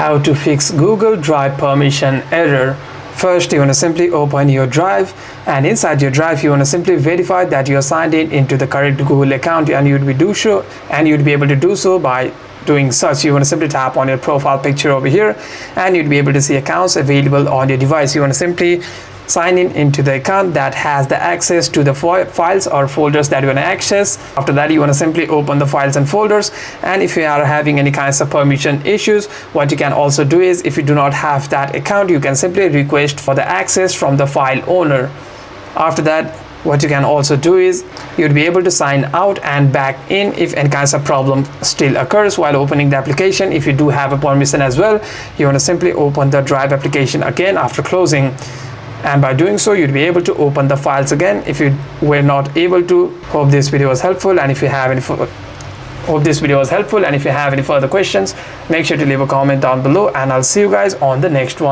How to fix Google Drive permission error. First, you want to simply open your drive, and inside your drive you want to simply verify that you are signed in into the correct Google account, and you'd be able to do so by doing such. You want to simply tap on your profile picture over here, and you'd be able to see accounts available on your device. You want to simply sign in into the account that has the access to the files or folders that you want to access. After that, you want to simply open the files and folders, and if you are having any kinds of permission issues, what you can also do is, if you do not have that account, you can simply request for the access from the file owner. After that, what you can also do is, you'd be able to sign out and back in if any kinds of problem still occurs while opening the application. If you do have a permission as well, you want to simply open the Drive application again after closing, and by doing so you'd be able to open the files again if you were not able to. Hope this video was helpful, and if you have any further questions, make sure to leave a comment down below, and I'll see you guys on the next one.